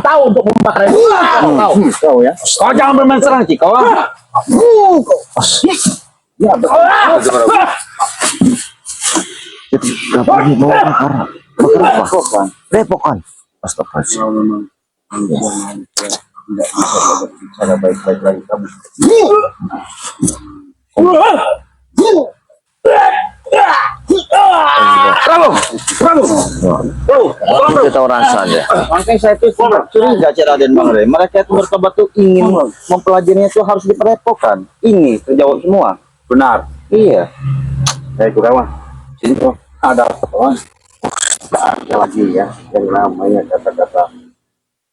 tahu untuk membakar itu. Tahu. Kau ya. Kau jangan bermain serang, Cik. Kau. Ya, Jadi kenapa dia mau bakar? Bakar apa? Repokan. Astagfirullahaladzim. Tidak bisa berbicara baik-baik lagi kamu. Kita tahu rasanya. Makanya saya tuh curiga Raden Bang Rey. Mereka itu bertobat tuh ingin mempelajarinya itu harus diperepotkan. Ini terjawab semua. Benar. Iya. Saya Kurawa. Sini kok ada apa? Tidak ada lagi ya yang namanya kata-kata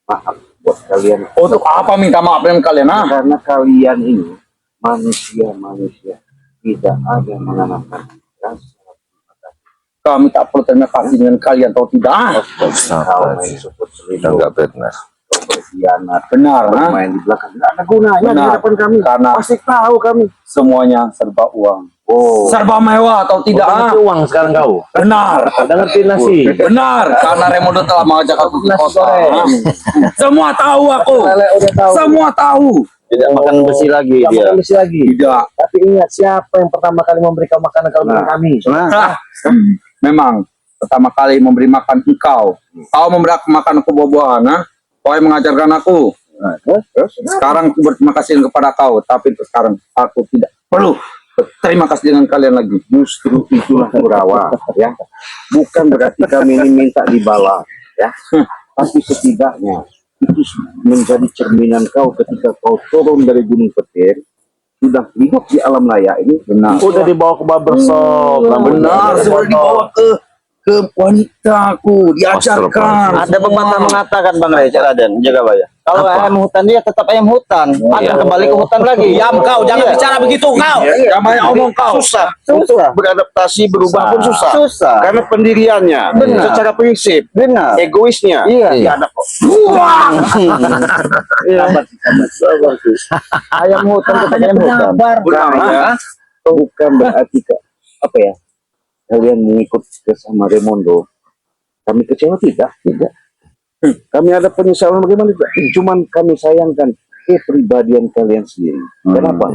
maaf buat kalian. Untuk apa minta maaf dengan kalian? Karena kalian ini manusia tidak ada menanamkan rasa. Kami tak perlu terima kasih dengan kalian atau tidak. Kau main support selingkuh, Enggak benar. kau berkhianat, Benar, main di belakang tidak ada gunanya di Benar. hadapan kami. Karena Pasti tahu kami. semuanya serba uang. Oh, Serba mewah atau tidak? Uang sekarang kau. Benar. Udah ngerti nasi. Benar, karena Raimundo telah mengajak aku ke Nasi kota. goreng. Semua tahu aku. Lele udah tahu. Semua tahu. Tidak makan besi lagi Tidak dia. makan besi lagi. Tidak. Tapi ingat siapa yang pertama kali memberikan makanan kalau bukan kami? Hah, memang pertama kali memberi makan engkau. Kau memberi makan aku buah-buahan, nah? Kau yang mengajarkan aku. Nah, terus? Sekarang aku berterima kasih kepada kau, tapi sekarang aku tidak perlu berterima kasih dengan kalian lagi. Justru itulah Kurawa, ya. Bukan berarti kami ini minta dibalas, ya. Tapi setidaknya itu menjadi cerminan kau ketika kau turun dari Gunung Petir, sudah hidup di alam raya ini. Benar. Udah dibawa ke barbershop. Benar, sudah dibawa ke wanitaku, diajarkan. Ada pepatah mengatakan Bang Rey, Raden, jaga bayar. Kalau ayam hutan dia tetap ayam hutan, akan kembali ke hutan lagi. Diam kau, jangan bicara begitu kau. Jangan banyak omong kau. Susah. Untuk beradaptasi berubah pun susah. Susah. Karena pendiriannya, secara prinsip, egoisnya, tidak ada kok. Ayam hutan tetap ayam hutan. Bukan berarti apa ya? Kalian mengikut bersama Raimundo, kami kecewa tidak? Kami ada penyesalan bagaimana? Cuman kami sayangkan kepribadian kalian sendiri. Kenapa?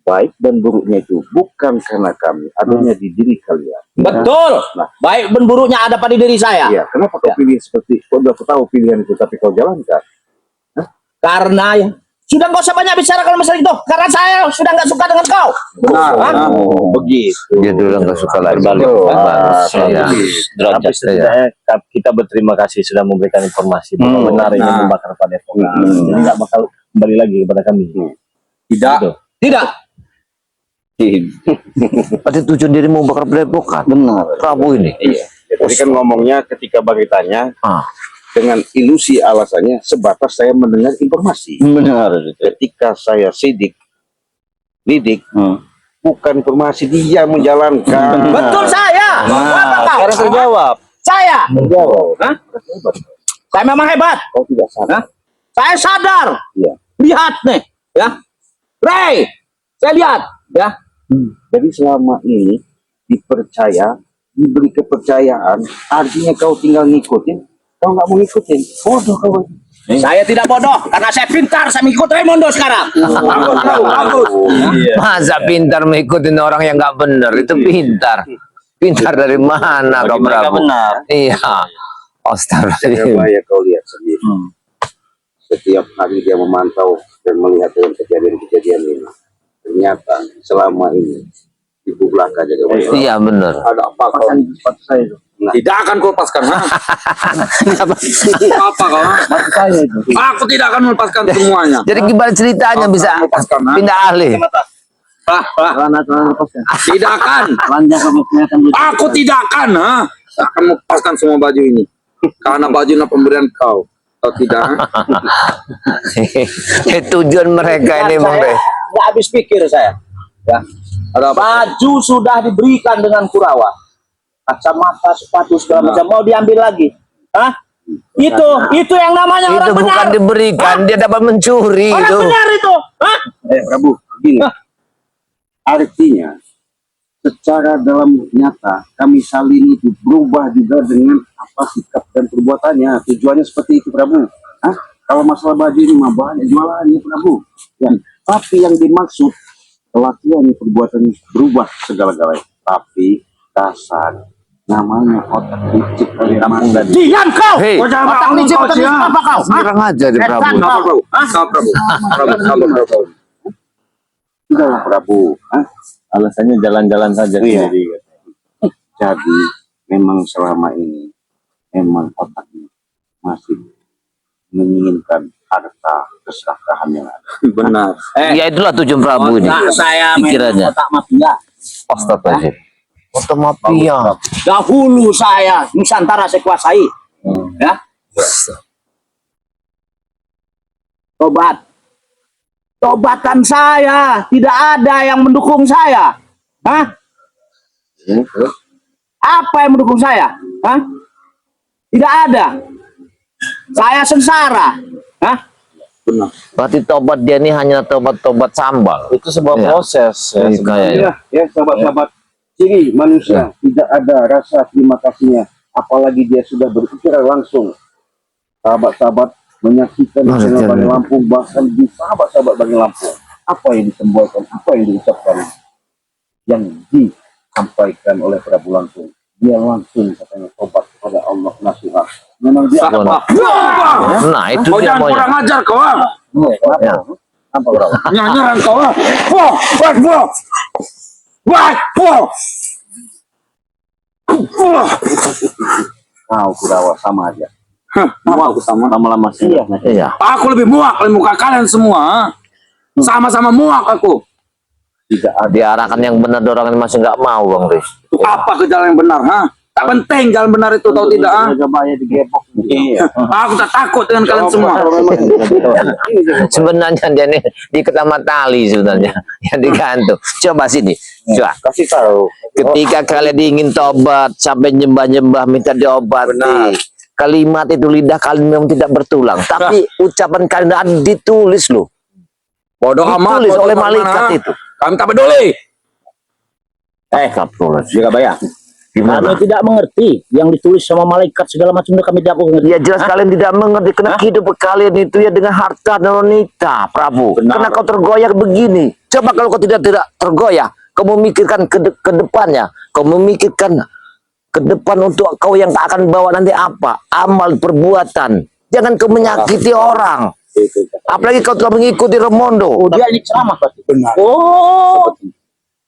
Baik dan buruknya itu bukan karena kami, adanya di diri kalian. Betul. Nah, Baik dan buruknya ada pada diri saya. iya. Kenapa kau pilih seperti? Kau udah tahu pilihan itu, tapi kau jalankan. Karena ya sudah nggak usah banyak bicara kalau masalah itu. Karena saya sudah nggak suka dengan kau. Benar. Begitu. Dia dulu nggak suka lagi. Tapi setidaknya kita berterima kasih sudah memberikan informasi bahwa benar ini membakar padepokan. Jadi nggak bakal kembali lagi kepada kami. Tidak. Gitu. Tidak. Ada tujuan diri mau bakar padepokan. Benar. Prabu ini. Iya. Jadi kan ngomongnya ketika beritanya dengan ilusi alasannya sebatas saya mendengar informasi. Benar. Ketika saya lidik, bukan informasi, dia menjalankan. Betul saya. Sekarang terjawab. Saya. Terjawab. Saya memang hebat. Kau tidak sadar. Saya sadar. Iya. Lihat nih, ya. Rey, saya lihat, ya. Jadi selama ini dipercaya, diberi kepercayaan, artinya kau tinggal ngikutin. Kau nggak mau ngikutin, bodoh kau. Saya tidak bodoh karena saya pintar. Saya mengikut Raimundo sekarang. Bagus. Masa pintar mengikutin orang yang nggak benar itu pintar. Pintar dari mana kau Prabu? Benar. Iya. Astagfirullahaladzim. Ya kau lihat sendiri. Setiap hari dia memantau dan melihat dengan kejadian-kejadian ini. Ternyata selama ini ibu belaka jaga bayar. Iya benar. Ada apa kau? Sepatu saya itu. Nah, Tidak akan kau lepaskan. Apa kau? sepatu saya itu. Aku tidak akan melepaskan semuanya. Jadi gimana ceritanya bisa pindah ahli? Celana lepaskan. Tidak akan. Lanjang kamu kelihatan. Aku tidak akan. Akan melepaskan semua baju ini. Karena bajunya pemberian kau. Kau tidak. Tujuan mereka ini Bang Rey. Nggak habis pikir saya. Ya. Baju sudah diberikan dengan Kurawa. Kacamata, sepatu segala macam mau diambil lagi. Hah? Itu yang namanya Itu orang benar. bukan diberikan, dia dapat mencuri Orang itu. benar itu. Hah? Prabu, begini. Artinya, secara dalam nyata, kami saling itu berubah juga dengan apa sikap dan perbuatannya. Tujuannya seperti itu, Prabu. Hah? Kalau masalah baju ini mah banyak jualannya Prabu. Ya. Tapi yang dimaksud kelakuan perbuatan berubah segala-galanya. Tapi dasar namanya otak licik kali kampung dan Diam kau. Hei. Otak licik otak licik apa kau? Hah? Kurang aja di Prabu. Setan kau. sudahlah Prabu. Hah? Alasannya jalan-jalan saja. Iya. Jadi, Jadi memang selama ini memang otaknya masih menginginkan harta keserakahan yang ada. Benar. Ya itulah tujuan Prabu ini. Otak saya Pikirannya. memang otak mafia. Astagfirullahaladzim. Otak mafia. Dahulu saya Nusantara saya kuasai. Ya. Tobatan saya tidak ada yang mendukung saya. Hah? Apa yang mendukung saya? Hah? Tidak ada. Saya sengsara. Hah? Berarti tobat dia ini hanya tobat-tobat sambal. itu sebuah Iya. proses. Ya, Iya, kayaknya. Ya sahabat-sahabat, ciri manusia tidak ada rasa terima kasihnya, apalagi dia sudah berpikir langsung. Sahabat-sahabat menyaksikan Maksudnya, Bani ya. Lampung, bahkan di sahabat-sahabat Bani Lampung, apa yang disembolkan, apa yang diucapkan, yang disampaikan oleh Prabu Lampung, dia langsung katanya tobat kepada Allah nasihat. Memang dia Nah itu dia maunya. ajar kau. Ya. apa Prabu? Nyanyiran kau. Kau Kurawa sama aja. Aku sama lama-lama sih. Iya. Aku lebih muak dari muka kalian semua. Sama-sama muak aku. Tidak ada. Diarahkan yang benar dorongan masih nggak mau Bang Riz. Itu apa ke jalan yang benar, ha? Tak penting jalan benar itu tahu tidak, ha? Jamaahnya digepok. Iya. Aku tak takut dengan kalian semua. Sebenarnya dia nih diikat sama tali sebenarnya yang digantung. Coba sini. Coba. Kasih tahu. Ketika kalian ingin tobat sampai nyembah-nyembah minta diobati. Kalimat itu lidah kalian memang tidak bertulang, tapi ucapan kalian ditulis loh. Bodoh amat. Ditulis bodoh oleh amat, malaikat ha? itu. Kami tak peduli. Juga bayar. Gimana? Kami tidak mengerti yang ditulis sama malaikat segala macam itu kami tidak mengerti. Ya jelas kalian tidak mengerti karena hidup kalian itu ya dengan harta dan wanita, Prabu. Karena kau tergoyah begini. Coba kalau kau tidak tergoyah, kau memikirkan ke depannya, kau memikirkan ke depan untuk kau yang tak akan bawa nanti apa? Amal perbuatan. Jangan kau menyakiti orang. Apalagi kau telah mengikuti Remondo. Oh, dia ini ceramah pasti. Benar. Oh.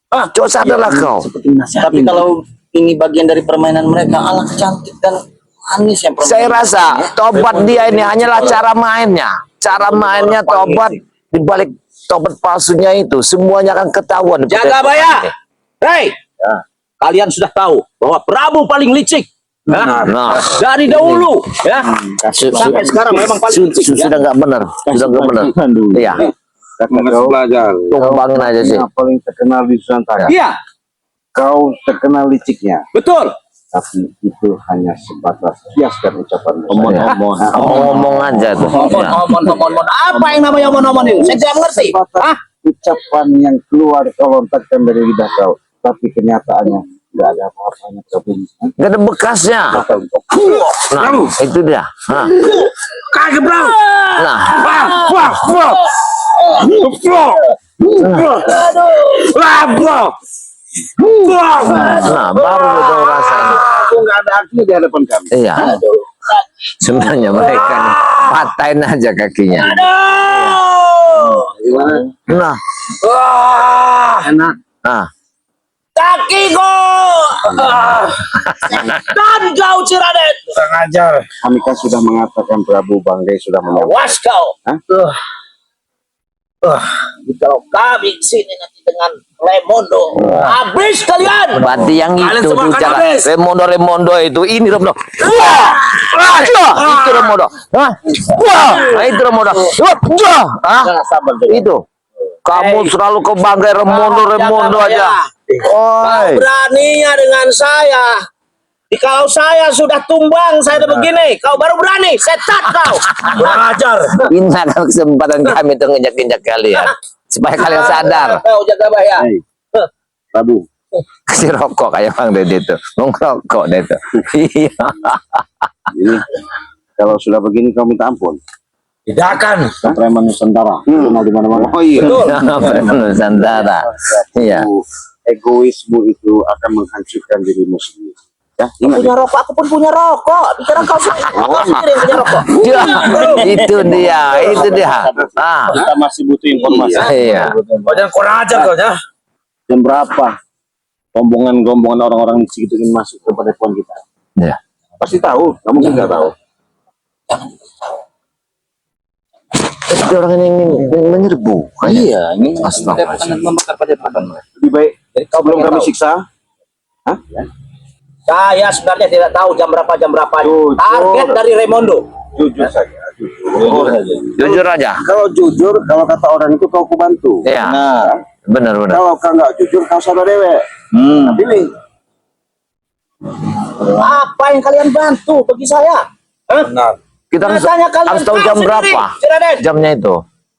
Coba sadarlah kau. Seperti nasihat. Tapi kalau ini bagian dari permainan mereka, ala cantik dan manis yang permainan. Saya rasa tobat dia ini hanyalah cara mainnya. Cara mainnya tobat dibalik tobat palsunya itu semuanya akan ketahuan. Jaga Baya. Hei. Kalian sudah tahu bahwa Prabu paling licik. Nah, Dari dahulu, ya. Sampai sekarang memang paling licik. ya. sudah nggak benar, sudah nggak benar. Iya, Kata kau belajar. tumbangin aja sih. yang paling terkenal di Nusantara. Iya, Kau terkenal liciknya, betul. tapi itu hanya sebatas kias dan ucapan. Ngomong aja tuh. Omon. Apa yang namanya omon itu? Saya tidak mengerti. Sebatas ucapan yang keluar kau lontarkan dari lidah kau, tapi kenyataannya tidak ada apa-apanya. Gak ada bekasnya. Nah, itu dia. Nah, Kagak bro. nah. Nah, baru lu tahu rasanya. Aku nggak ada artinya di hadapan kami. Iya. Sebenarnya mereka nih patahin aja kakinya. Nah, Enak. nah. Kakiku. Dan kau Ciradet. Kami kan sudah mengatakan Prabu Banggai sudah menyampaikan. Awas kau. Hah? Kalau kami sini nanti dengan Remondo, habis kalian. Berarti yang Kalian itu semua tuh akan cara habis. Remondo itu ini Remondo. Wah, itu Remondo. Hah? Wah, nah, itu Remondo. Hah? Itu. Kamu selalu ke Banggai Remondo aja. Oi. Beraninya dengan saya. Kalau saya sudah tumbang, saya udah begini. Kau baru berani, setat kau. Kurang ajar. Ini adalah kesempatan kami untuk nginjak-injak kalian supaya kalian sadar. Kau jaga Baya. Hei, Prabu, Kasih rokok kayak Bang Dede itu. Mau ngerokok deh itu. Iya. ini kalau sudah begini kau minta ampun. Tidak akan. Preman Nusantara. Kenal di mana-mana. Oh iya. Preman Nusantara. Iya. Egoismu itu akan menghancurkan dirimu sendiri. Ya, ingat Punya rokok, aku pun punya rokok. Bicara kau sendiri yang punya rokok. Ya, itu dia. Ah, Kita masih butuh informasi. iya. Kau jangan kurang aja kau ya. Jam berapa rombongan orang-orang di situ ingin masuk ke padepokan kita? Iya. pasti tahu, kamu mungkin nggak tahu. Ada orang yang ingin menyerbu. Iya, ini Astagfirullah. membakar padepokan. Lebih baik Jadi kau sebelum pengen kami tahu. siksa. Hah? Saya sebenarnya tidak tahu jam berapa. Jujur. Target dari Raimondo. Jujur saja. Jujur. Jujur aja. Kalau jujur, kalau kata orang itu kau kubantu. Iya. Nah, Benar. Kalau kau nggak jujur, kau salah dewek. Pilih. Apa yang kalian bantu bagi saya? Hah? Kita harus Katanya kalian tahu jam tahu berapa. sendiri, Raden. Jamnya itu.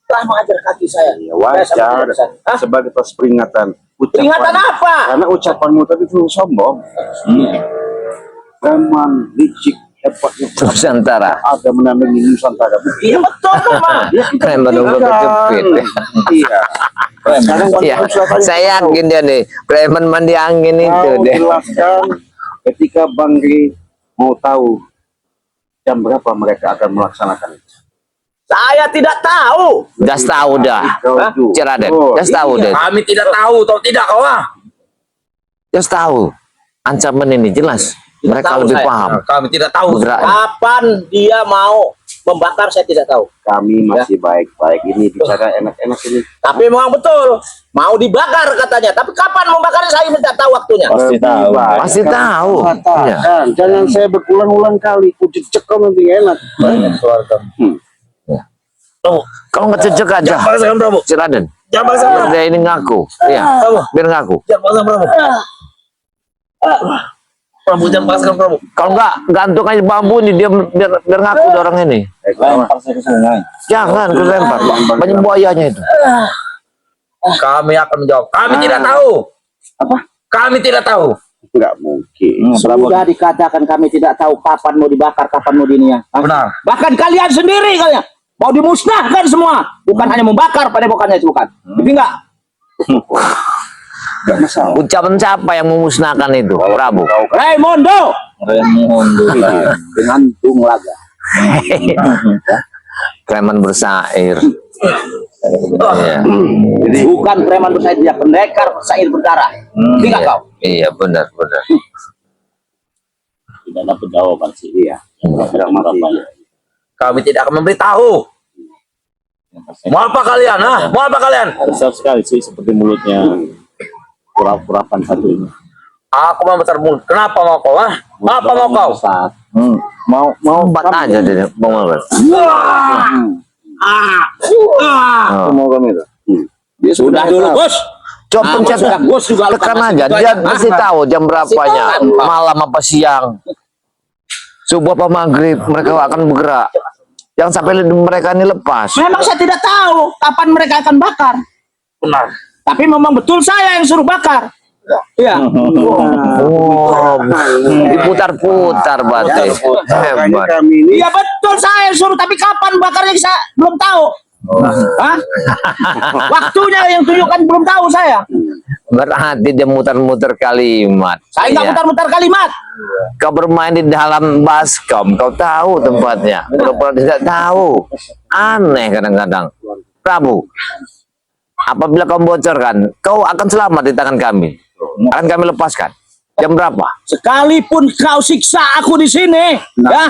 Telah mengajar kaki saya. Ya, wajar. Hah? Sebagai tos peringatan. Peringatan apa? Karena ucapanmu tadi itu sombong. Preman, licik, hebatnya. Nusantara. Ada menandingi Nusantara. Iya betul Mama. Preman nunggu kejepit. Iya. Sekarang Iya. Saya yakin dia nih. Preman mandi angin itu kau deh. jelaskan ketika Bang Ri mau tahu jam berapa mereka akan melaksanakan itu. Saya tidak tahu. Jas tahu dah. Hah? Ciraden. Oh, Jas tahu deh. Kami tidak tahu atau tidak kau ah. Jas tahu. Ancaman ini jelas. Mereka Tahu lebih saya. paham. Kami tidak tahu. Bergerak. Kapan dia mau membakar saya tidak tahu. Kami masih baik-baik ini bicara enak-enak ini. Tapi memang betul mau dibakar katanya. Tapi kapan membakar saya tidak tahu waktunya. Pasti tahu. Pasti tahu. Iya. Katakan, jangan saya berulang-ulang kali. Ku jejek kau nanti enak. Kalau nggak cocok aja. Ciraden. Dia ini ngaku. Iya. Biar ngaku. Kalau nggak gantung aja bambu ini dia biar ngaku dia orang ini. Lempar saya ke sungai. Jangan ku lempar. Banyak buayanya itu. Kami akan menjawab. Kami tidak tahu. Apa? Kami tidak tahu. Enggak mungkin. Sudah dikatakan kami tidak tahu kapan mau dibakar, kapan mau diniang. Benar. Bahkan kalian sendiri kalian mau dimusnahkan semua. Bukan hanya membakar padepokannya bukan. Tapi enggak. Enggak masalah. Ucapan siapa yang memusnahkan itu? Prabu. Raimondo Raimondo. dengan tung laga. Preman bersair. Iya. Bukan preman bersair, dia pendekar bersair berdarah. Tidak kau. Iya benar. Tidak dapat jawaban sih. Iya. Enggak masalah. Kami tidak akan memberitahu. Mau apa kalian? Hah? Mau apa kalian? Besar sekali sih seperti mulutnya kurap-kurapan satu ini. Aku mau besar mulut. Kenapa mau kau? Hah? Apa mau kau? Saat Mau empat aja deh, Bang Albert. Mau kami itu. Dia Sudah dulu bos. Coba pencet Bos juga tekan aja. Dia pasti tahu jam berapanya, malam apa siang, subuh apa maghrib mereka akan bergerak. Jangan sampai mereka ini lepas. Memang saya tidak tahu kapan mereka akan bakar. benar. Tapi memang betul saya yang suruh bakar. Iya. Oh, diputar-putar berarti. Makanya Hebat. kami ini Iya betul saya yang suruh. Tapi kapan bakarnya saya belum tahu. Hah? Waktunya yang tunjukkan belum tahu saya. Berarti dia muter-muter kalimat. Saya nggak Iya. mutar-mutar kalimat. Kau bermain di dalam baskom, kau tahu tempatnya. Pura-pura tidak tahu. Aneh kadang-kadang. Prabu, apabila kau bocorkan, kau akan selamat di tangan kami. Akan kami lepaskan. Jam berapa? Sekalipun kau siksa aku di sini, ya,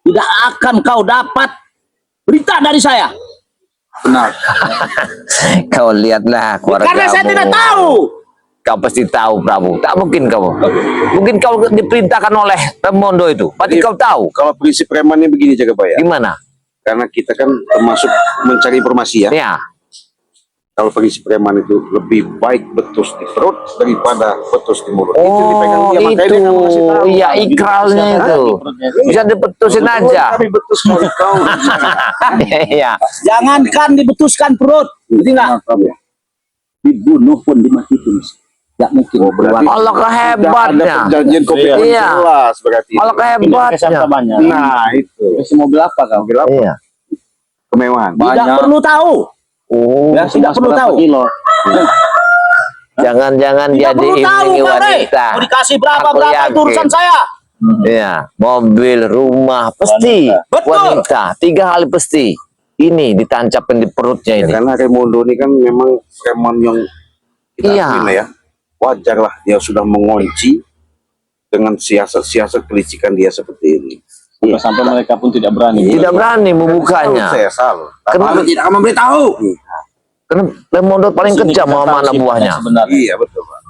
tidak akan kau dapat berita dari saya. benar. Kau lihatlah keluarga. Karena saya tidak tahu. Kau pasti tahu, Prabu. Tak mungkin kau. Mungkin kau diperintahkan oleh Raimondo itu. Berarti kau tahu. Kalau prinsip premannya begini Jagabaya. Gimana? Karena kita kan termasuk mencari informasi ya. Ya. Kalau prinsip preman itu lebih baik betus di perut daripada betus di mulut. Itu dipegang Oh, dia, makanya itu. dia nggak mau kasih tahu. Iya, ikralnya itu. Bisa dipetusin aja. Kami betus kali kau. Iya. Jangankan dibetuskan perut, tidak. Dibunuh pun dimatikan. Tidak mungkin. berarti- Allah Ada kehebatnya. perjanjian komitmen Iya. jelas berarti. Allah Pindah ke kehebatnya. Santabanya. Nah itu. Isi mobil apa kau? Iya. kemewahan. Tidak perlu tahu. Oh, Ya, tidak perlu tahu. Kilo. jangan-jangan dia Tidak perlu tahu, diiming Kak Rey. wanita. Mau dikasih berapa Aku itu yakin. urusan saya. Ya, mobil, rumah, pasti Betul. wanita. 3 hal pasti. Ini ditancapkan di perutnya Ya, ini. karena Raimondo ini kan memang preman yang kita Iya. akuin lah ya. Wajar lah dia sudah mengunci dengan siasat-siasat kelicikan dia seperti ini. Sampai mereka pun tidak berani. Tidak berani membukanya. Saya salah. Kenapa? Tapi tidak akan memberitahu. Karena Raimondo paling Di sini kejam kita sama tahu anak sifatnya buahnya. sebenarnya. Iya betul Pak.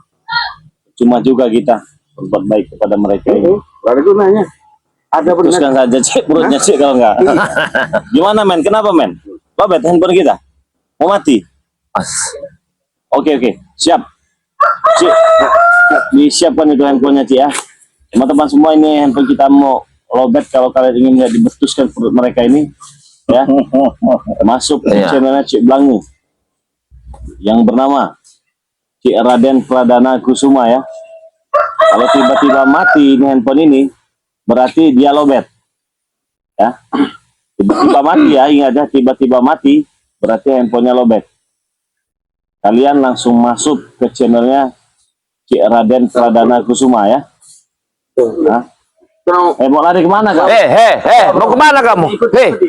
Cuma juga kita berbuat baik kepada mereka ini. Lalu gunanya ada benar. Teruskan saja cek perutnya cek kalau enggak. Gimana men? Kenapa men? Babet handphone kita mau mati. As. Oke, siap. Cik, disiapkan itu handphonenya Cik ya. Teman-teman semua ini handphone kita mau lobet kalau kalian ingin lihat dibetuskan perut mereka ini ya. Masuk ke Iya. channelnya Cik Blang nih. Yang bernama Cik Raden Pradana Kusuma ya. Kalau tiba-tiba mati ini handphone ini berarti dia lobet. Ya. Tiba-tiba mati ya, ingat ya, tiba-tiba mati berarti handphonenya lobet. Kalian langsung masuk ke channelnya Cik Raden Pradana Kusuma ya. Hah? Mau lari kemana kau? Mau kemana kamu?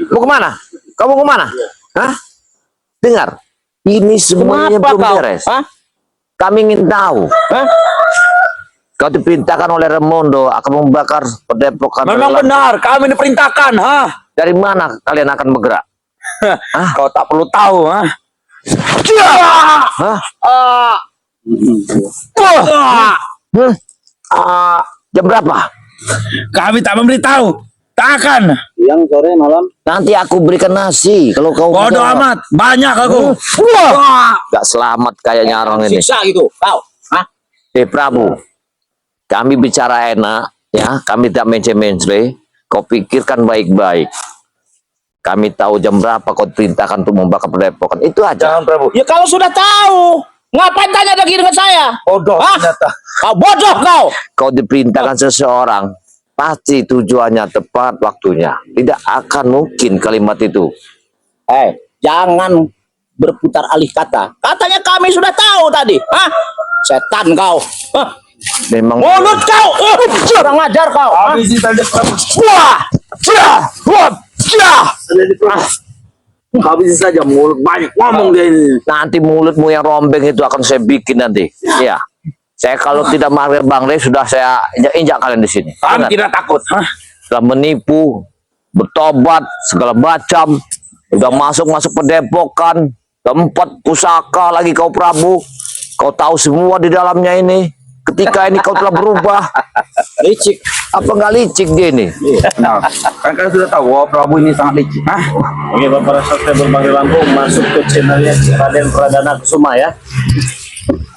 Mau kemana? Kamu kemana? Hah? Dengar, ini semuanya Kenapa belum kau? beres. Hah? Kami ingin tahu. Hah? Kau diperintahkan oleh Raimondo akan membakar padepokan. Memang relawan. benar, kami diperintahkan, ha? Dari mana kalian akan bergerak? Kau tak perlu tahu, ha? Hah? Jam berapa? Kami tak memberitahu. Tak akan. Siang, sore, malam. Nanti aku berikan nasi. Kalau kau Bodoh menjawab. amat, banyak aku. Gak selamat kayaknya orang ini. Siksa gitu. Kau. Hah? Prabu, kami bicara enak, ya. Kami tidak mencemensre. Kau pikirkan baik-baik. Kami tahu jam berapa kau perintahkan untuk membakar padepokan. Itu aja. Jangan, Prabu. Ya kalau sudah tahu, ngapain tanya lagi dengan saya? Bodoh Hah? ternyata. Kau bodoh kau. Kau diperintahkan seseorang, pasti tujuannya tepat waktunya. Tidak akan mungkin kalimat itu. Jangan berputar alih kata. Katanya kami sudah tahu tadi. Hah? Setan kau. Hah? Memang Mulut kau. Kurang ajar kau. Hah? Habis saja mulut banyak ngomong dia ini. nanti mulutmu yang rombeng itu akan saya bikin nanti. Iya. Saya kalau tidak marah Bang Rey sudah saya injak kalian di sini. Kami Ingat, tidak takut, ha? sudah menipu, bertobat segala macam, udah masuk padepokan, tempat pusaka lagi kau Prabu. Kau tahu semua di dalamnya ini. Ketika ini kau telah berubah. Licik. Apa nggak licik dia ini? Nah, kan kalian sudah tahu bahwa Prabu ini sangat licik. Hah? Oke, Bapak subscriber Bang Lampung masuk ke channelnya Cik Raden Pradana Kusuma ya.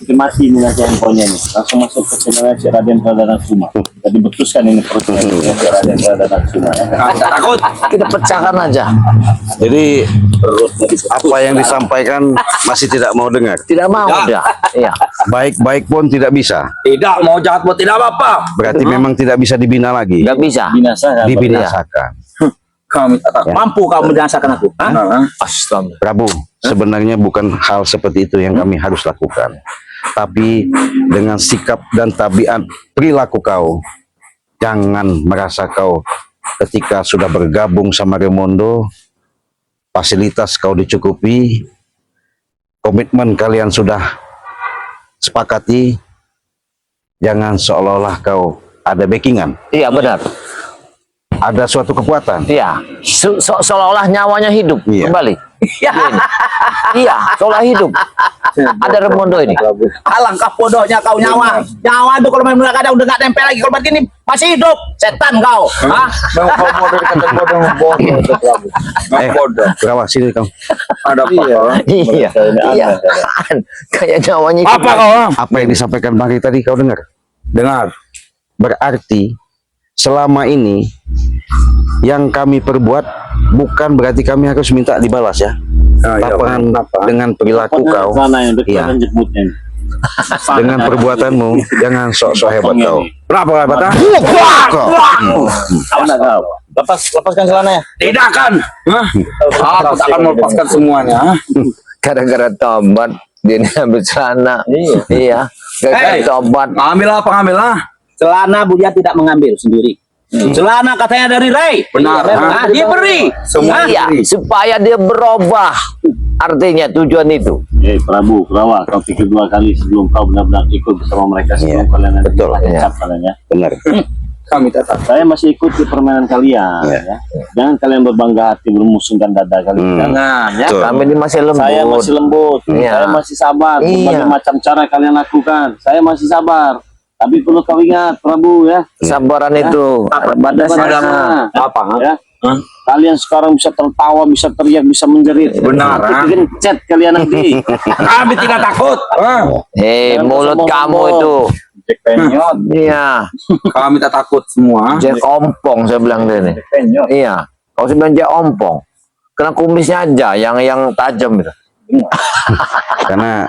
Mati ini nanti handphonenya ini. Langsung masuk ke channelnya Cik Raden Pradana Kusuma. Jadi betuskan ini perutnya Cik Raden Pradana Kusuma ya. Tak takut. Kita pecahkan aja. Jadi apa yang disampaikan masih tidak mau dengar. Tidak mau dia. Iya. Baik-baik pun tidak bisa. Tidak mau jahat pun tidak apa-apa. Berarti memang tidak bisa dibina lagi. Nggak bisa. Binasa kan? Dibinasakan. Kami tak takut. Mampu kau membinasakan aku. Hah? Astaga. Prabu, sebenarnya bukan hal seperti itu yang kami harus lakukan. Tapi dengan sikap dan tabiat perilaku kau, jangan merasa kau ketika sudah bergabung sama Raimondo, fasilitas kau dicukupi, komitmen kalian sudah sepakati, jangan seolah-olah kau ada backingan, Iya benar. ada suatu kekuatan. Iya. Seolah-olah nyawanya hidup Iya. kembali. Iya, seolah hidup. Ada Raimondo ini. Alangkah bodohnya kau nyawa. Nyawa itu kalau memang kadang udah nggak nempel lagi. Kalau berarti ini masih hidup. Setan kau. Hah? Memang kau bodoh dikata bodoh, bodoh. Bodoh. Kerawas sini kau. Ada apa? Iya. Iya. Kayak nyawanya hidup. Apa kau? Ha? Apa yang disampaikan Bang Ri tadi kau dengar? Dengar. Berarti selama ini yang kami perbuat bukan berarti kami harus minta dibalas ya. Dengan perilaku kau, Sana yang dekat Iya. dan jemputnya. dengan perbuatanmu, jangan sok-sok hebat kau. Berapa kata? Kau. Mana kau? Lepaskan celananya. Tidak kan? Hah? Aku tak akan melepaskan semuanya. Gara-gara tobat dia ini ambil celana. Iya. Gara-gara Hey. tobat. Ambil apa ngambil lah? Celana Budia tidak mengambil sendiri. Celana katanya dari Ray. Benar, Nah, diberi. Semua Iya, supaya dia berubah. Artinya tujuan itu. Prabu, Kurawa, kau pikir 2 kali sebelum kau benar-benar ikut bersama mereka sebelum kalian nanti betul, pakai iya. cap kalian ya. Benar. Kami tetap. Saya masih ikut di permainan kalian ya. Jangan kalian berbangga hati bermusuhkan dada kalian. Jangan ya. Betul. Kami ini masih lembut. Saya masih lembut, Iya. saya masih sabar. Iya. Berbagai macam cara kalian lakukan, saya masih sabar. Tapi perlu kau ingat, Prabu ya. Sabaran itu batasnya. Apa? Ya. Kalian sekarang bisa tertawa, bisa teriak, bisa menjerit. Benar, Bikin chat kalian nanti. Kami tidak takut. Hei, Jangan mulut sombong-sombong. kamu itu. Jack Penyot. Iya, Kami tak takut semua. Jack ompong saya bilang dia nih. Iya, kalau saya bilang Jack ompong. Kena kumisnya aja yang tajam itu. Karena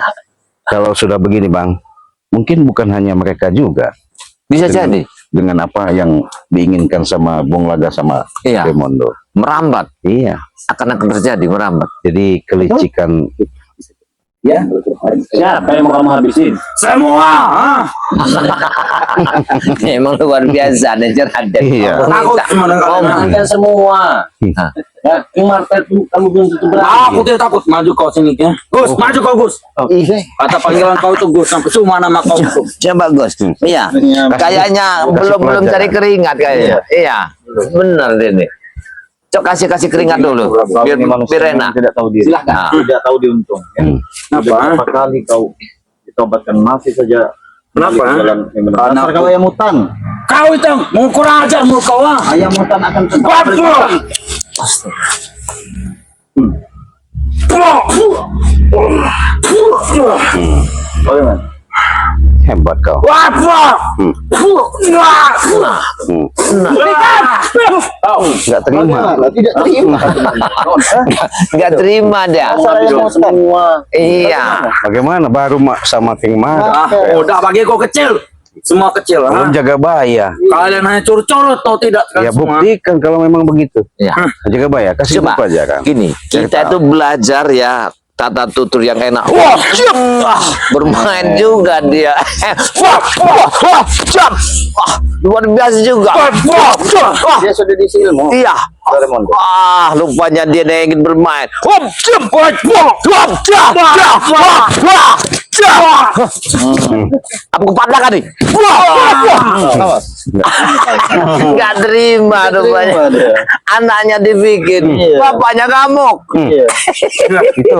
kalau sudah begini Bang, mungkin bukan hanya mereka juga. Bisa jadi Dengan apa yang diinginkan sama Bung Laga sama Iya. Raimondo. merambat. Iya. Akan terjadi merambat. Jadi kelicikan Siapa yang mau kamu habisin? Semua. Emang luar biasa nih Raden. Iya. Takut semua dengan kalian. Kalian semua. Hah. Ya, Martel kamu belum tentu berani. Aku tidak takut. Maju kau sini ya. Gus, maju kau Gus. Kata panggilan kau itu Gus. Sampai semua nama kau. Coba Gus. Iya. Kayaknya belum pelajaran. cari keringat kayaknya. Iya. Benar ini. Coba kasih keringat dulu. Biar enak. Tidak tahu diri. Nah. Tidak tahu diuntung. Kenapa? Berapa kali kau ditobatkan masih saja. Kenapa? Dasar kau yang mutan. Kau itu mau kurang ajar mau kau ah. Ayam mutan akan tetap Waduh. bagaimana? hebat kau. Nggak terima. Tidak terima. Nggak terima dia. Dasar ayam mutan. Iya. Bagaimana baru sama King Mar? Udah bagi kau kecil. Semua kecil. Belum jaga baya. Kalian hanya curut-curut atau tidak? Ya semua. buktikan kalau memang begitu. Iya. Jaga baya, kasih Coba pelajaran. gini, kita itu belajar ya tata tutur yang enak. Wah, siap. Bermain juga dia. Siap. Luar biasa juga. Dia sudah diisi ilmu. Iya. Lupanya dia ingin bermain. Apa kepadakan nih? Nggak terima rupanya. Anaknya dibikin, bapaknya ngamuk. Itu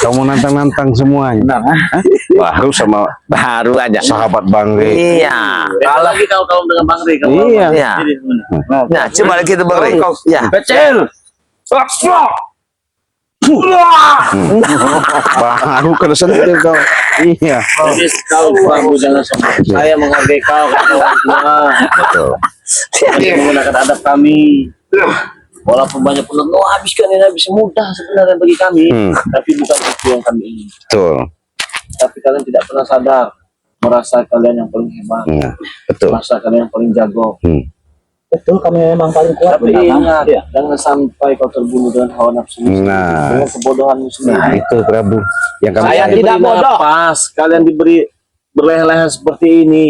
kamu nantang-nantang semuanya. Hah? Baru sama Baru aja. sahabat Bang Rey. Iya. Kalau lagi kau dengan Bang Rey, kamu Iya. Iya. Nah, coba kita Bang Rey. Ya. Kecil. Baru kena sentil kau. Iya. jadi kau Prabu jangan sombong. Saya menghargai kau karena orang tua. Betul. Saya menggunakan adab kami. Walaupun banyak penonton, habiskan ini habis mudah sebenarnya bagi kami, tapi bukan itu yang kami ingin. Betul. Tapi kalian tidak pernah sadar, merasa kalian yang paling hebat, Nah, betul. merasa kalian yang paling jago. Betul, kami memang paling kuat. Tapi ingat, jangan sampai kau terbunuh dengan hawa nafsu, Nah. dengan kebodohanmu sendiri. Nah, itu Prabu yang kami Kalian sayang. tidak bodoh. Kalian diberi berleha-leha seperti ini.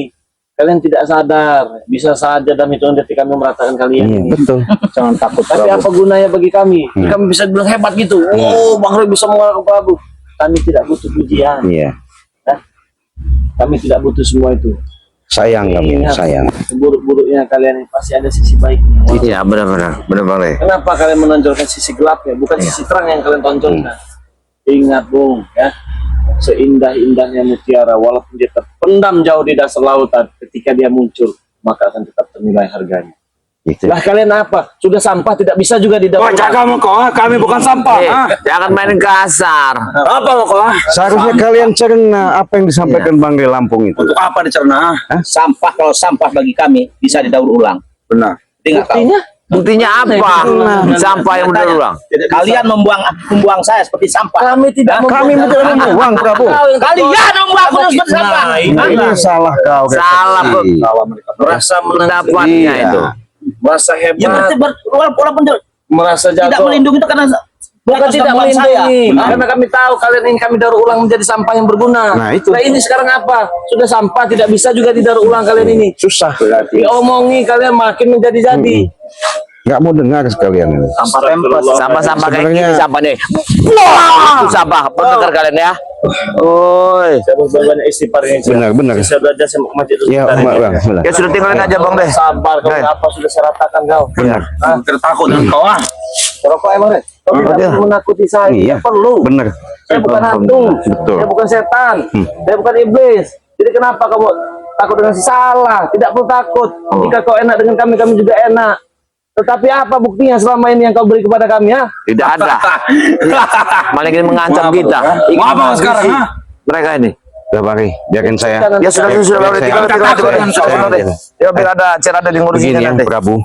Kalian tidak sadar, bisa saja dalam hitungan detik kami meratakan kalian. Iya, betul. Jangan takut. Tapi apa gunanya bagi kami? Kami bisa bilang hebat gitu. Oh, Bang Roy bisa mengalahkan Prabu. Kami tidak butuh pujian. Iya. Kami tidak butuh semua itu. Sayang kami, Ingat, sayang. seburuk-buruknya kalian pasti ada sisi baiknya. Iya, benar Bang Rey. Kenapa kalian menonjolkan sisi gelapnya, bukan sisi terang yang kalian tonjolkan? Ingat, Bung, ya. Seindah-indahnya mutiara, walaupun dia terpendam jauh di dasar lautan, ketika dia muncul, maka akan tetap ternilai harganya. Itu. Lah kalian apa? Sudah sampah tidak bisa juga Kau didaur jaga mau kau ah. Kami bukan sampah. ah. Jangan main kasar. Apa mau kau ah? Seharusnya kalian cerna apa yang disampaikan Bang Rey Lampung itu. Untuk apa dicerna? Sampah kalau sampah bagi kami bisa didaur ulang. Benar. Tinggal kau. Buktinya apa? Sampah yang udah ulang. Kalian membuang saya seperti sampah. Kami tidak Kami tidak membuang, Prabu. Kalian membuang aku seperti sampah. Ini salah kau. Salah Deteksi. merasa pendapatnya itu. merasa Ya hebat, berarti walaupun dia merasa tidak jago. melindungi itu karena Bukan atas tidak gangguan saya. melindungi, Hah? karena kami tahu kalian ingin kami daur ulang menjadi sampah yang berguna. Nah, itu. Nah, ini sekarang apa? Sudah sampah, tidak bisa juga didaur ulang kalian ini. Susah berarti. Diomongi kalian makin menjadi-jadi. Nggak mau dengar sekalian ini. Sampah pempes. Sampah-sampah kayak Sebenarnya- gini sampah nih. Wah, itu sampah. Pendengar kalian ya. Oi. Saya mau banyak istighfar ini. Cik. Benar. Saya belajar sama masjid itu Ya, sebentar ini. Bang. Benar. Ya sudah tinggalin aja Bang deh. Sabar, kau Hey. apa sudah saya ratakan kau. Benar. Kita takut dengan kau ah. Rokok emang deh. Kau tidak perlu menakuti saya. Iya. Tidak perlu. Benar. Saya bukan hantu. Betul. Saya bukan setan. Saya bukan iblis. Jadi kenapa kamu takut dengan si salah? Tidak perlu takut. Jika kau enak dengan kami, kami juga enak. Tetapi apa buktinya selama ini yang kau beri kepada kami ya? Tidak ada. Malah ingin mengancam kita. Mau apa sekarang ah? Mereka ini. Udah Bang, biarkan saya. Ya sudah Bang. Saya- Tinggal saya- deh. Ya biar ada ada di ngurusin Begini ya, nanti. Prabu.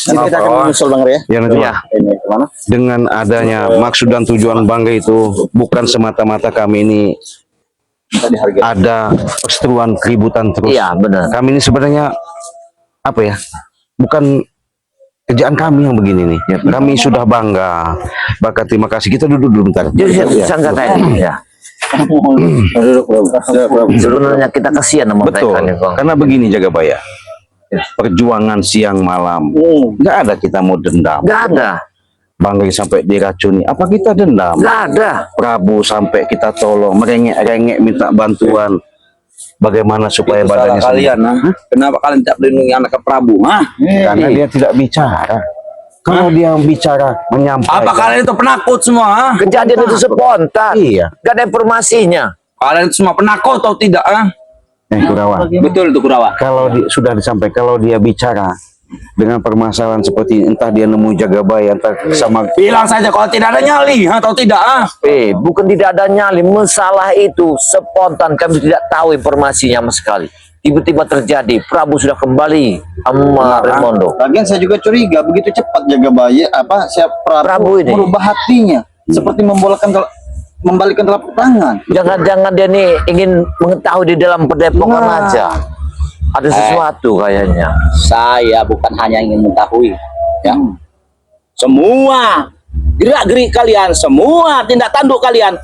Ini kita akan menyusul Bang ya. Ya, nanti Iya. Ini kemana? dengan adanya maksud dan tujuan Bangga itu bukan semata-mata kami ini ada perseteruan keributan terus. Iya, benar. Kami ini sebenarnya apa ya? Bukan kerjaan kami yang begini nih. Kami sudah bangga. Maka terima kasih. Kita duduk dulu bentar. Jadi Ya. sangat ini ya. Sebenarnya kita kasihan sama Betul. mereka nih, Bang. Karena begini Jagabaya. Perjuangan siang malam. Nggak ada kita mau dendam. Nggak ada. Bangga sampai diracuni. Apa kita dendam? Nggak ada. Prabu sampai kita tolong, merengek-rengek minta bantuan. Bagaimana supaya Itu salah badannya kalian sembuh. ah. Kenapa kalian tidak melindungi anak ke Prabu ah? Karena dia tidak bicara. Kalau dia bicara, menyampaikan. Apa kalian itu penakut semua ah? Kejadian itu spontan. Iya. Nggak ada informasinya. Kalian itu semua penakut atau tidak ah? Kurawa. Betul itu Kurawa. Kalau sudah disampaikan, kalau dia bicara dengan permasalahan seperti ini, entah dia nemu Jagabaya, entah sama Bilang saja kalau tidak ada nyali atau tidak ah? Bukan tidak ada nyali. Masalah itu spontan. Kami tidak tahu informasinya sama sekali. Tiba-tiba terjadi. Prabu sudah kembali sama Raimondo. Lagian saya juga curiga begitu cepat Jagabaya siap Prabu Prabu ini. merubah hatinya seperti membalikkan telapak tangan. Jangan-jangan dia nih ingin mengetahui di dalam padepokan aja. Ada sesuatu kayaknya. Saya bukan hanya ingin mengetahui, ya. Semua gerak-gerik kalian, semua tindak tanduk kalian,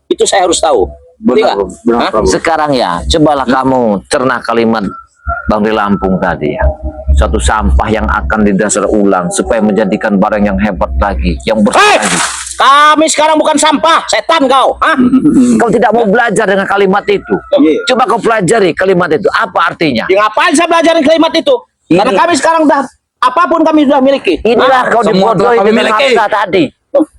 itu saya harus tahu. Benar, Betul benar, nggak? Prabu. Sekarang ya, cobalah kamu cerna kalimat Bang di Lampung tadi ya. Suatu sampah yang akan didasar ulang supaya menjadikan barang yang hebat lagi, yang bersih Hei! lagi. Kami sekarang bukan sampah, setan kau. Hah? Kau tidak mau belajar dengan kalimat itu. Coba kau pelajari kalimat itu. Apa artinya? Ya, ngapain saya belajarin kalimat itu? Karena kami sekarang udah apapun kami sudah miliki. Inilah kau semua dibodohi telah kami dengan miliki. harta tadi.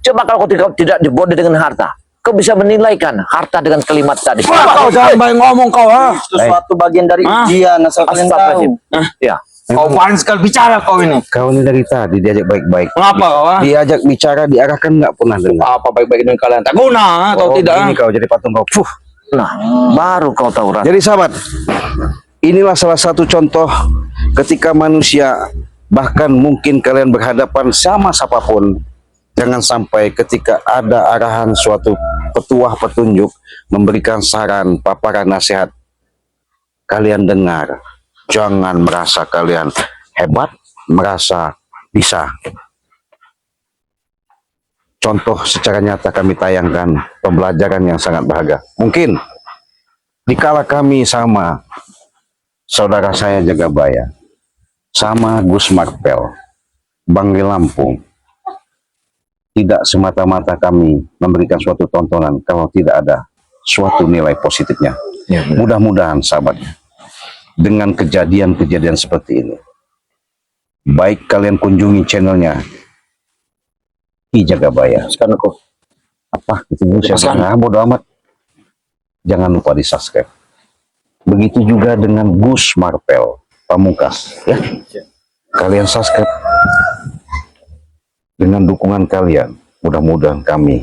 Coba kalau kau tidak dibodohi dengan harta, kau bisa menilaikan harta dengan kalimat tadi. Kau jangan banyak ngomong kau ah. Itu suatu bagian dari Ah. ujian asal kalian tahu. Astagfirullahaladzim. Ya. Kau paling sekali bicara kau ini. kau ini dari tadi diajak baik-baik. Kenapa kau ah? Diajak bicara, diarahkan nggak pernah dengar. Apa baik-baik dengan kalian? Tak guna atau Oh, tidak? gini kau jadi patung kau. Fuh. Nah, baru kau tahu rasa. Jadi sahabat, inilah salah satu contoh ketika manusia, bahkan mungkin kalian berhadapan sama siapapun, jangan sampai ketika ada arahan suatu petuah petunjuk, memberikan saran, paparan nasihat, kalian dengar. Jangan merasa kalian hebat, merasa bisa. Contoh secara nyata kami tayangkan pembelajaran yang sangat berharga. Mungkin dikala kami sama saudara saya Jagabaya, sama Gus Marpel, Bang di Lampung, tidak semata-mata kami memberikan suatu tontonan kalau tidak ada suatu nilai positifnya. Mudah-mudahan sahabat, dengan kejadian-kejadian seperti ini, baik kalian kunjungi channelnya Ki Jagabaya. Sekarang kok apa gitu saya bodo amat. Jangan lupa di subscribe. Begitu juga dengan Gus Marpel Pamungkas ya. Kalian subscribe. Dengan dukungan kalian, mudah-mudahan kami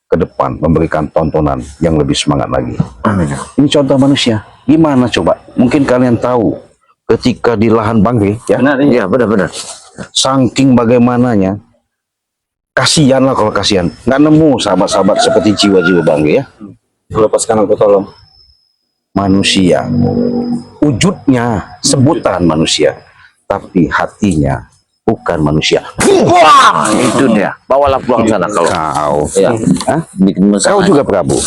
ke depan memberikan tontonan yang lebih semangat lagi. Ini contoh manusia. Gimana coba? Mungkin kalian tahu ketika di lahan Bangge ya. Iya, benar-benar. Saking bagaimananya, kasihan lah kalau kasihan. Nggak nemu sahabat-sahabat seperti jiwa-jiwa Bangge ya. Lepaskan aku tolong. Manusia, wujudnya sebutan manusia, tapi hatinya bukan manusia. Wah, itu dia. Bawalah pulang sana kalau Kau, ya. Hah? Bikin Kau masalah. juga Prabu,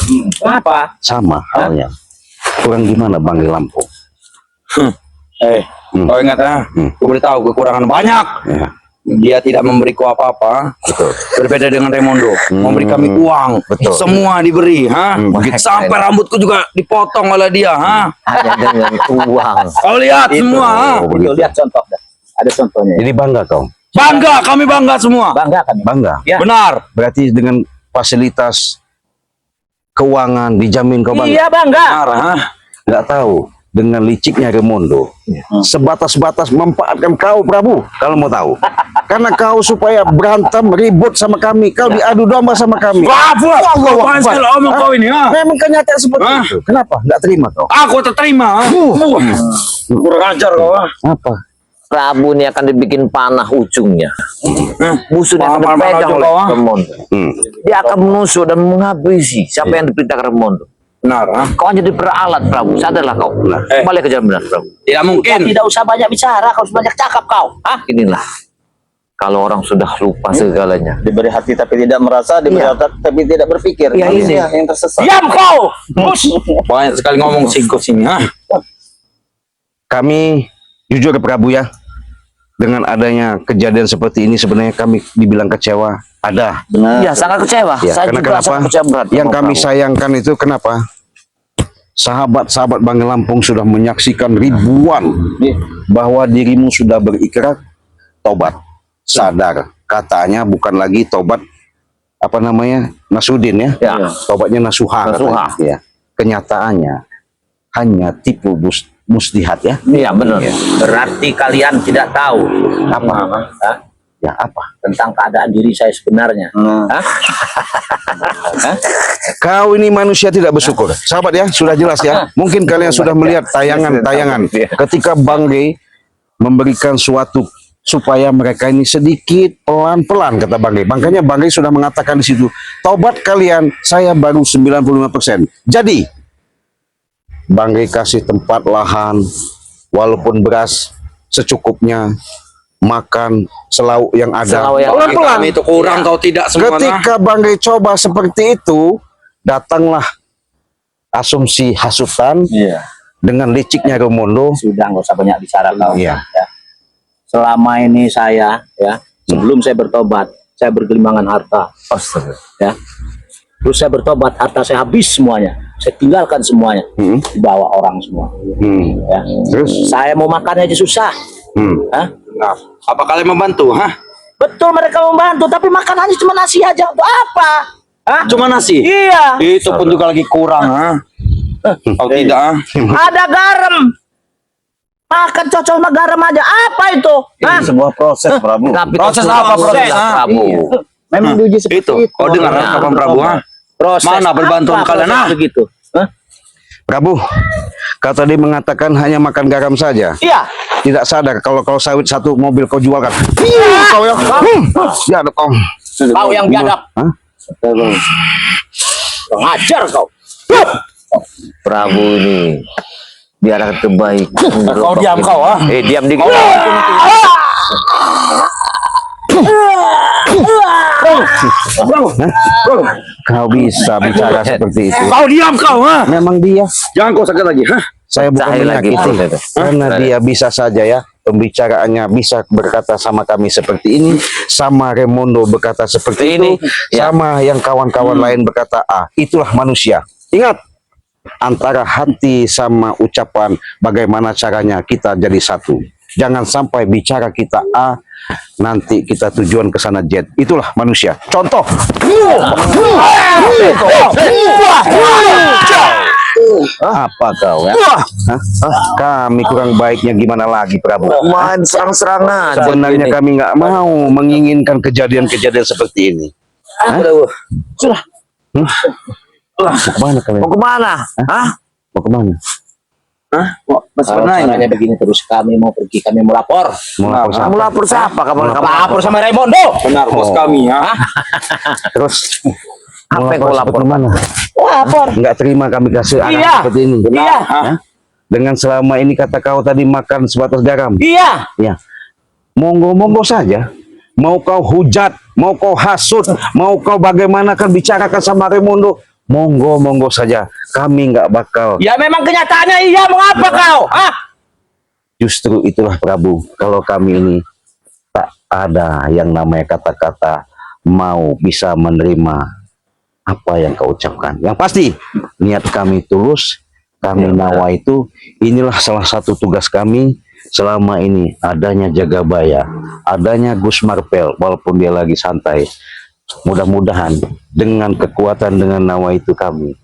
Apa? sama halnya. Kurang gimana Banggai Lampung? Kau ingat Kau beritahu kekurangan banyak. Ya. Dia tidak memberiku apa-apa. Betul. Berbeda dengan Raimondo, memberi kami uang. Betul. Semua diberi, Begitu. Sampai rambutku juga dipotong oleh dia, Hanya dengan uang. Kau lihat semua, Oh, Itu begitu. lihat contoh dah. Ada contohnya. Jadi bangga kau, Bangga, kami bangga semua. Bangga kami. bangga. Ya. Benar. Berarti dengan fasilitas keuangan dijamin kau bangga. Iya bangga. Benar, Nggak tahu dengan liciknya Raimondo, sebatas-batas memanfaatkan kau Prabu kalau mau tahu. Karena kau supaya berantem ribut sama kami, kau diadu domba sama kami. Bravo. Allahu Apaan Akbar. segala omong kau ini, Memang kenyataan seperti Hah? itu. Kenapa nggak terima kau? Aku terterima. Kurang ajar kau. Apa? Prabu ini akan dibikin panah ujungnya. Musuhnya akan Panah dipegang ujung oleh bawah. Raimondo. Dia akan menusuk dan menghabisi siapa yang diperintahkan Raimondo. Benar, Kau hanya diperalat, Prabu. Sadarlah kau. Balik ke jalan benar, Prabu. Tidak mungkin. Tidak usah banyak bicara, kau banyak cakap kau. Inilah. Kalau orang sudah lupa segalanya. Diberi hati tapi tidak merasa, diberi otak tapi tidak berpikir. Iya, ini. Manusia yang tersesat. Diam kau. Banyak sekali ngomong singkut sini, Kami jujur Prabu ya, dengan adanya kejadian seperti ini sebenarnya kami dibilang kecewa. Ada. Ya, sangat kecewa. Ya, Saya karena juga kenapa? sangat kecewa berat. Yang sama kami Prabu. sayangkan itu kenapa? Sahabat-sahabat Banggai Lampung sudah menyaksikan ribuan bahwa dirimu sudah berikrar tobat, sadar. Katanya bukan lagi tobat apa namanya Nasudin ya, Ya. tobatnya Nasuha. Nasuha. katanya. Ya. Kenyataannya hanya tipu muslihat ya. Iya, benar. Berarti kalian tidak tahu Apa? Hah? Ya apa? tentang keadaan diri saya sebenarnya. Hah? Kau ini manusia tidak bersyukur. Sahabat ya, sudah jelas ya. Mungkin kalian sudah melihat tayangan-tayangan ketika Banggai memberikan suatu supaya mereka ini sedikit pelan-pelan kata Banggai. Makanya Banggai sudah mengatakan di situ, tobat kalian saya baru 95%. Jadi Banggai kasih tempat lahan walaupun beras secukupnya, makan selauk yang ada. Selauk yang ada. Pelan-pelan. Kami itu kurang, kau tidak semua. Ketika Banggai coba seperti itu, datanglah asumsi hasutan Iya. dengan liciknya Raimondo. Sudah nggak usah banyak bicara kau. Iya. Ya. Selama ini saya ya sebelum saya bertobat saya bergelimbangan harta. Astaga. Ya. Terus saya bertobat harta saya habis semuanya. Saya tinggalkan semuanya. Dibawa orang semua. Ya. Terus? Saya mau makan aja susah. Hah? Nah, apa kalian membantu, Betul mereka membantu tapi makanannya cuma nasi aja. Untuk apa? Hah? Cuma nasi. Iya. Itu pun juga lagi kurang, Kau tidak, Ada garam. Makan cocok sama garam aja. Apa itu? Hah? Sebuah proses, Prabu. Tapi Proses kau apa, sudah proses? Prabu. Memang diuji seperti Itu. Kau dengar Kapan Prabu, Proses Mana berbantuan apa kalian, proses begitu? Hah? Prabu, kau tadi mengatakan hanya makan garam saja. Iya. Tidak sadar kalau sawit satu mobil kau jualkan. Kau ya. Ya ada kau. Kau yang biadab. Hah? Kurang ajar kau. Prabu ini biar akan terbaik. Kau diam kau, Diam dikit. Kau bisa bicara seperti itu. Kau diam kau, Memang dia. Jangan kau sakit lagi, Saya bukan Cahaya lagi, menyakiti. Bro. Karena dia bisa saja ya. Pembicaraannya bisa berkata sama kami seperti ini, sama Raimondo berkata seperti Ini, itu, ya. sama yang kawan-kawan lain berkata A. Itulah manusia. Ingat, antara hati sama ucapan bagaimana caranya kita jadi satu. Jangan sampai bicara kita A, nanti kita tujuan ke sana Z. Itulah manusia. Contoh. Apa kau ya? Hah? Kami kurang baiknya gimana lagi Prabu? Main serang-serangan. Sebenarnya kami nggak mau menginginkan kejadian-kejadian seperti ini. Sudah. Mau kemana kalian? Mau kemana? Hah? Mau kemana? Kalau caranya begini terus kami mau pergi, kami mau lapor. Mau lapor Kamu siapa? lapor siapa? Kamu Lapor sama Raimondo. Benar, bos kami, Terus Apa yang kau lapor? Mana? Lapor. Nggak terima kami kasih arahan Iya. seperti ini. Iya. Hah? Dengan selama ini kata kau tadi makan sebatas garam. Iya. Ya. monggo-monggo saja. Mau kau hujat, mau kau hasut, mau kau bagaimana kan bicarakan sama Raimundo, monggo-monggo saja. Kami nggak bakal. Ya memang kenyataannya iya, mengapa kau? Ah, Justru itulah Prabu, kalau kami ini tak ada yang namanya kata-kata mau bisa menerima apa yang kau ucapkan. Yang pasti niat kami tulus, kami nawa itu, inilah salah satu tugas kami selama ini, adanya Jagabaya, adanya Gus Marpel, walaupun dia lagi santai. Mudah-mudahan dengan kekuatan, dengan nawa itu kami,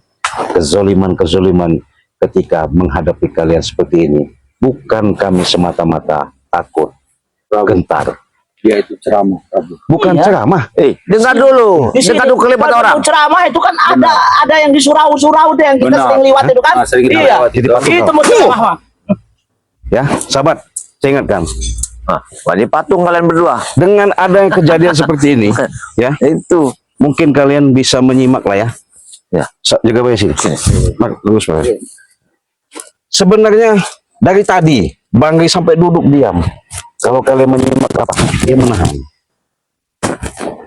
kezoliman-kezoliman ketika menghadapi kalian seperti ini, bukan kami semata-mata takut, gentar. Dia itu ceramah, Prabu. Bukan ceramah. Dengar dulu. di sini Dengar dulu kalimat kalau orang. ceramah itu kan ada yang di surau-surau deh yang kita Benar. sering lewat itu kan. Sering kita Iya. lewat itu. Itu mau ceramah, Bang. Ya, sahabat, saya ingatkan, Wajib patung kalian berdua. dengan adanya kejadian seperti ini, ya, Itu. mungkin kalian bisa menyimak lah ya. Ya. Jagabaya sini. Mak, bagus banget. Sebenarnya dari tadi Bang Ri sampai duduk diam. Kalau kalian menyimak apa? Dia menahan.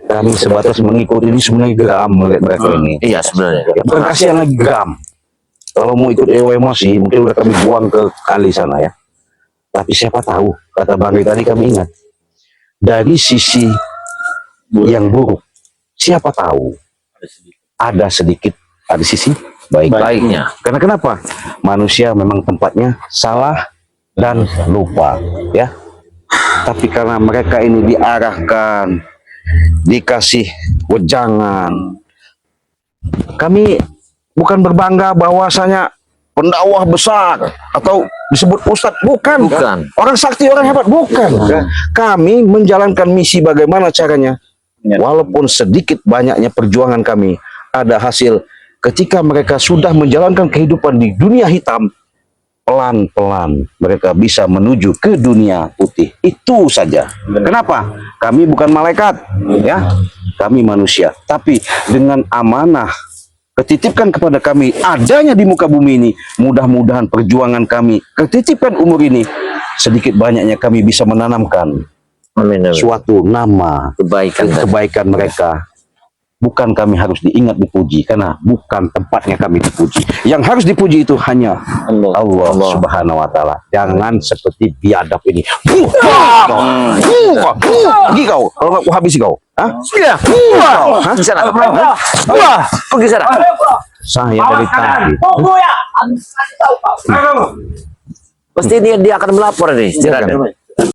Kami sebatas mengikuti, ini sebenarnya geram melihat mereka ini. Iya sebenarnya. Ya, bukan kasihan lagi, geram. Kalau mau ikut emosi, mungkin udah kami buang ke kali sana ya. Tapi siapa tahu, kata Bang Ri tadi kami ingat, dari sisi yang buruk, siapa tahu ada sedikit, ada sisi Baiknya. karena kenapa? Manusia memang tempatnya salah dan lupa, ya. Tapi karena mereka ini diarahkan, dikasih wejangan, kami bukan berbangga bahwasanya pendakwah besar atau disebut ustadz, bukan. Bukan. Orang sakti, orang hebat, bukan. Kami menjalankan misi bagaimana caranya, walaupun sedikit banyaknya perjuangan kami ada hasil. Ketika mereka sudah menjalankan kehidupan di dunia hitam, pelan-pelan mereka bisa menuju ke dunia putih. Itu saja. Kenapa? Kami bukan malaikat, ya. Kami manusia. Tapi dengan amanah ketitipkan kepada kami adanya di muka bumi ini, mudah-mudahan perjuangan kami, ketitipkan umur ini, sedikit banyaknya kami bisa menanamkan Amin. suatu nama kebaikan mereka. Bukan kami harus diingat, dipuji, karena bukan tempatnya kami dipuji. Yang harus dipuji itu hanya Allah Subhanahu wa Ta'ala. Jangan seperti biadab ini. Pergi kau, kalau nggak aku habisi kau. Hah? Iya. Pergi sana. Pergi sana. Saya dari tadi. Tunggu ya. Kasih tahu kau. Pasti dia akan melapor nih.